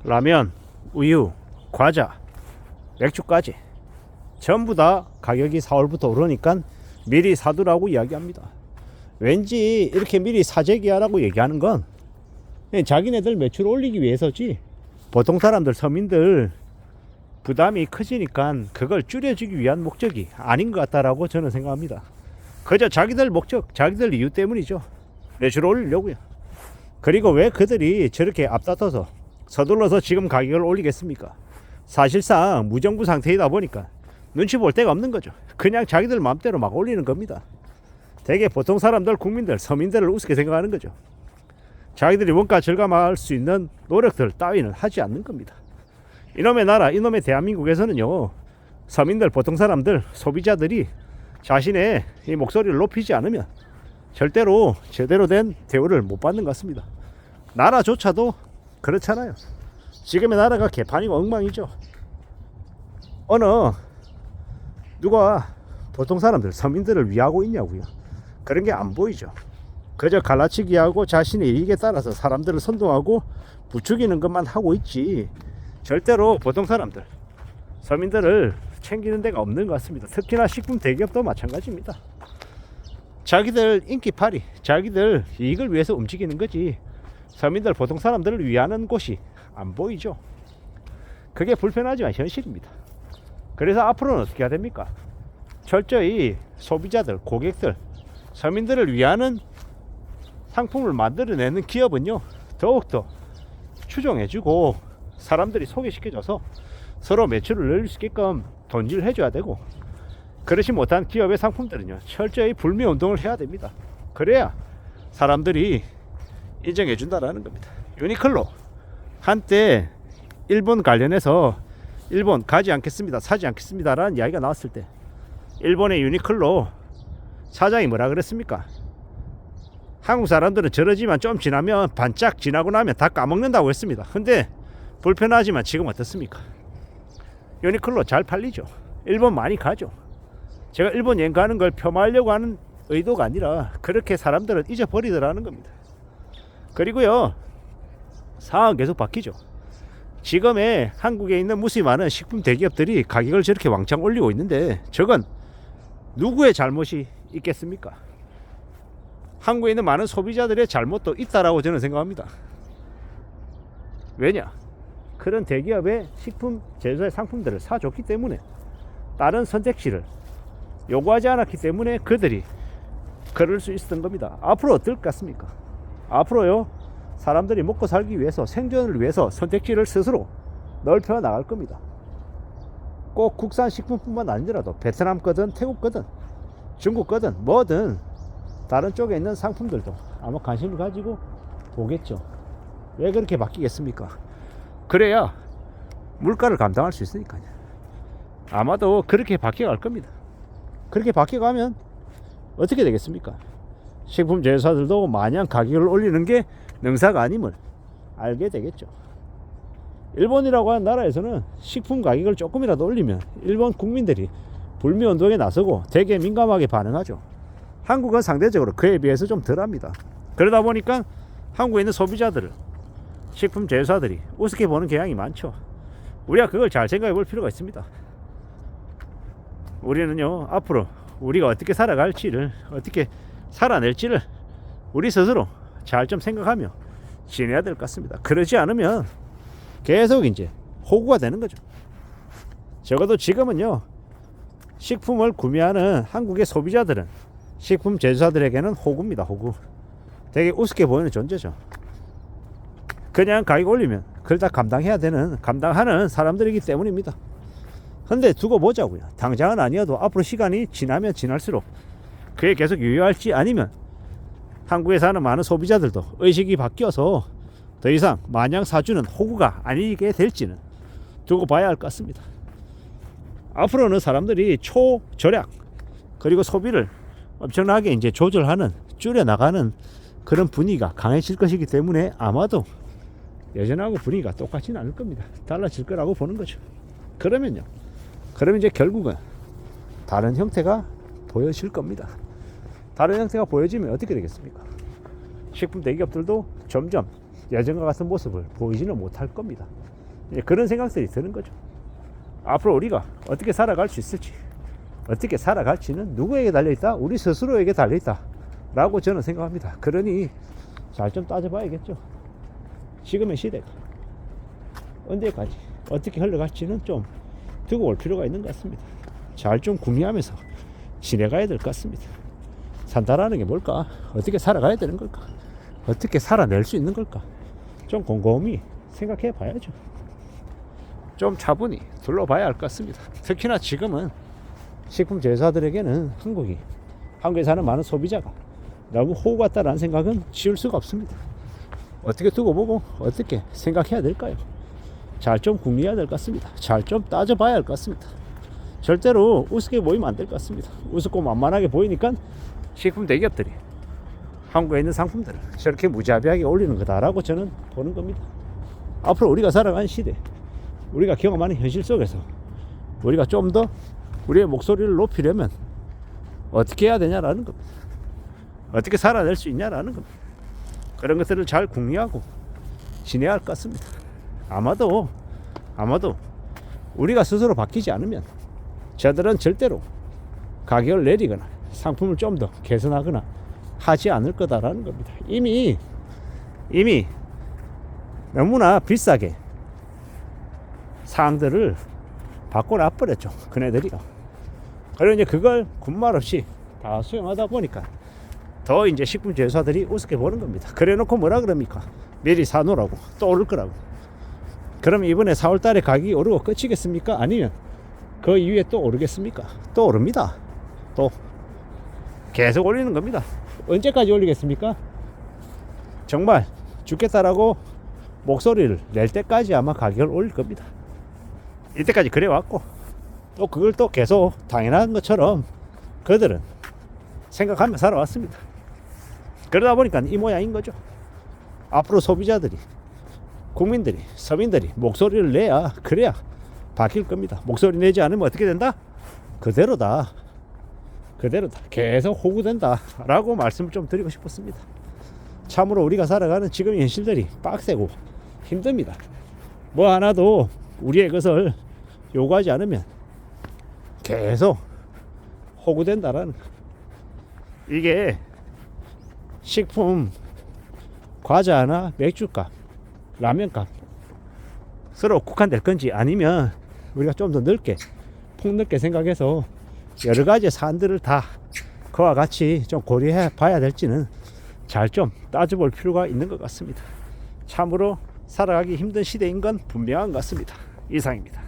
라면, 우유, 과자, 맥주까지 전부 다 가격이 4월부터 오르니까 미리 사두라고 이야기합니다. 왠지 이렇게 미리 사재기하라고 얘기하는 건 자기네들 매출 올리기 위해서지, 보통 사람들, 서민들 부담이 커지니까 그걸 줄여주기 위한 목적이 아닌 것 같다라고 저는 생각합니다. 그저 자기들 목적, 자기들 이유 때문이죠. 매출 올리려고요. 그리고 왜 그들이 저렇게 앞다퉈서 서둘러서 지금 가격을 올리겠습니까? 사실상 무정부 상태이다 보니까 눈치 볼 데가 없는 거죠. 그냥 자기들 마음대로 막 올리는 겁니다. 되게 보통 사람들, 국민들, 서민들을 우습게 생각하는 거죠. 자기들이 원가 절감할 수 있는 노력들 따위는 하지 않는 겁니다. 이놈의 나라, 이놈의 대한민국에서는요, 서민들, 보통 사람들, 소비자들이 자신의 이 목소리를 높이지 않으면 절대로 제대로 된 대우를 못 받는 것 같습니다. 나라조차도 그렇잖아요. 지금의 나라가 개판이고 엉망이죠. 어느 누가 보통 사람들, 서민들을 위하고 있냐고요. 그런 게 안 보이죠. 그저 갈라치기하고 자신의 이익에 따라서 사람들을 선동하고 부추기는 것만 하고 있지, 절대로 보통 사람들, 서민들을 챙기는 데가 없는 것 같습니다. 특히나 식품 대기업도 마찬가지입니다. 자기들 인기팔이, 자기들 이익을 위해서 움직이는 거지, 서민들, 보통 사람들을 위하는 곳이 안 보이죠. 그게 불편하지만 현실입니다. 그래서 앞으로는 어떻게 해야 됩니까? 철저히 소비자들, 고객들, 서민들을 위하는 상품을 만들어내는 기업은요, 더욱더 추종해주고 사람들이 소개시켜줘서 서로 매출을 늘릴 수 있게끔 돈질을 해줘야 되고, 그렇지 못한 기업의 상품들은요, 철저히 불매운동을 해야 됩니다. 그래야 사람들이 인정해준다라는 겁니다. 유니클로 한때 일본 관련해서 일본 가지 않겠습니다, 사지 않겠습니다 라는 이야기가 나왔을 때 일본의 유니클로 사장이 뭐라 그랬습니까? 한국 사람들은 저러지만 좀 지나면, 반짝 지나고 나면 다 까먹는다고 했습니다. 근데 불편하지만 지금 어떻습니까? 유니클로 잘 팔리죠. 일본 많이 가죠. 제가 일본 여행 가는 걸 폄하하려고 하는 의도가 아니라 그렇게 사람들은 잊어버리더라는 겁니다. 그리고요, 상황은 계속 바뀌죠. 지금의 한국에 있는 무수히 많은 식품 대기업들이 가격을 저렇게 왕창 올리고 있는데 저건 누구의 잘못이 있겠습니까? 한국에 있는 많은 소비자들의 잘못도 있다라고 저는 생각합니다. 왜냐? 그런 대기업의 식품 제조의 상품들을 사줬기 때문에, 다른 선택지를 요구하지 않았기 때문에 그들이 그럴 수 있었던 겁니다. 앞으로 어떨 것 같습니까? 앞으로요, 사람들이 먹고 살기 위해서, 생존을 위해서 선택지를 스스로 넓혀 나갈 겁니다. 꼭 국산 식품뿐만 아니더라도 베트남 거든 태국 거든 중국 거든 뭐든 다른 쪽에 있는 상품들도 아마 관심을 가지고 보겠죠. 왜 그렇게 바뀌겠습니까? 그래야 물가를 감당할 수 있으니까요. 아마도 그렇게 바뀌어갈 겁니다. 그렇게 바뀌어가면 어떻게 되겠습니까? 식품 제조사들도 마냥 가격을 올리는 게 능사가 아님을 알게 되겠죠. 일본이라고 하는 나라에서는 식품 가격을 조금이라도 올리면 일본 국민들이 불매운동에 나서고 되게 민감하게 반응하죠. 한국은 상대적으로 그에 비해서 좀 덜합니다. 그러다 보니까 한국에 있는 소비자들을, 식품 제조사들이 우습게 보는 경향이 많죠. 우리가 그걸 잘 생각해 볼 필요가 있습니다. 우리는요, 앞으로 우리가 어떻게 살아갈지를, 어떻게 살아낼지를 우리 스스로 잘 좀 생각하며 지내야 될 것 같습니다. 그러지 않으면 계속 이제 호구가 되는 거죠. 적어도 지금은요, 식품을 구매하는 한국의 소비자들은 식품 제조사들에게는 호구입니다. 호구. 되게 우습게 보이는 존재죠. 그냥 가격 올리면 그걸 다 감당하는 사람들이기 때문입니다. 근데 두고 보자고요. 당장은 아니어도 앞으로 시간이 지나면 지날수록 그게 계속 유효할지, 아니면 한국에 사는 많은 소비자들도 의식이 바뀌어서 더 이상 마냥 사주는 호구가 아니게 될지는 두고 봐야 할 것 같습니다. 앞으로는 사람들이 초절약, 그리고 소비를 엄청나게 이제 조절하는, 줄여나가는 그런 분위기가 강해질 것이기 때문에 아마도 예전하고 분위기가 똑같지는 않을 겁니다. 달라질 거라고 보는 거죠. 그러면 이제 결국은 다른 형태가 보여질 겁니다. 다른 형태가 보여지면 어떻게 되겠습니까? 식품 대기업들도 점점 예전과 같은 모습을 보이지는 못할 겁니다. 그런 생각들이 드는 거죠. 앞으로 우리가 어떻게 살아갈 수 있을지, 어떻게 살아갈지는 누구에게 달려있다? 우리 스스로에게 달려있다 라고 저는 생각합니다. 그러니 잘 좀 따져봐야겠죠. 지금의 시대가 언제까지 어떻게 흘러갈지는 좀 두고 올 필요가 있는 것 같습니다. 잘 좀 궁리하면서 지내가야 될 것 같습니다. 산다라는 게 뭘까? 어떻게 살아가야 되는 걸까? 어떻게 살아낼 수 있는 걸까? 좀 곰곰이 생각해 봐야죠. 좀 차분히 둘러봐야 할 것 같습니다. 특히나 지금은 식품 제조사들에게는 한국에 사는 많은 소비자가 너무 호구 같다라는 생각은 지울 수가 없습니다. 어떻게 두고 보고 어떻게 생각해야 될까요? 잘 좀 궁리해야 될 것 같습니다. 잘 좀 따져봐야 할 것 같습니다. 절대로 우습게 보이면 안 될 것 같습니다. 우습고 만만하게 보이니까 식품 대기업들이 한국에 있는 상품들을 저렇게 무자비하게 올리는 거다라고 저는 보는 겁니다. 앞으로 우리가 살아가는 시대, 우리가 경험하는 현실 속에서 우리가 좀 더 우리의 목소리를 높이려면 어떻게 해야 되냐라는 겁니다. 어떻게 살아낼 수 있냐라는 겁니다. 그런 것들을 잘 궁리하고 지내야 할 것 같습니다. 아마도 우리가 스스로 바뀌지 않으면 저들은 절대로 가격을 내리거나 상품을 좀 더 개선하거나 하지 않을 거다라는 겁니다. 이미 너무나 비싸게 사항들을 바꿔놔버렸죠. 그네들이요. 그리고 이제 그걸 군말 없이 다 수용하다 보니까 더 이제 식품 제조사들이 우습게 보는 겁니다. 그래 놓고 뭐라 그럽니까? 미리 사놓으라고, 또 오를 거라고. 그럼 이번에 4월 달에 가격이 오르고 끝이겠습니까? 아니면 그 이후에 또 오르겠습니까? 또 오릅니다. 또 계속 올리는 겁니다. 언제까지 올리겠습니까? 정말 죽겠다라고 목소리를 낼 때까지 아마 가격을 올릴 겁니다. 이때까지 그래 왔고 또 그걸 또 계속 당연한 것처럼 그들은 생각하며 살아왔습니다. 그러다 보니까 이 모양인 거죠. 앞으로 소비자들이, 국민들이, 서민들이 목소리를 내야, 그래야 바뀔 겁니다. 목소리 내지 않으면 어떻게 된다? 그대로다. 계속 호구된다 라고 말씀을 좀 드리고 싶었습니다. 참으로 우리가 살아가는 지금의 현실들이 빡세고 힘듭니다. 뭐 하나도 우리의 것을 요구하지 않으면 계속 호구된다라는 거. 이게 식품, 과자나 맥주값, 라면값 서로 국한될 건지, 아니면 우리가 좀 더 폭넓게 생각해서 여러 가지 사안들을 다 그와 같이 좀 고려해 봐야 될지는 잘 좀 따져볼 필요가 있는 것 같습니다. 참으로 살아가기 힘든 시대인 건 분명한 것 같습니다. 이상입니다.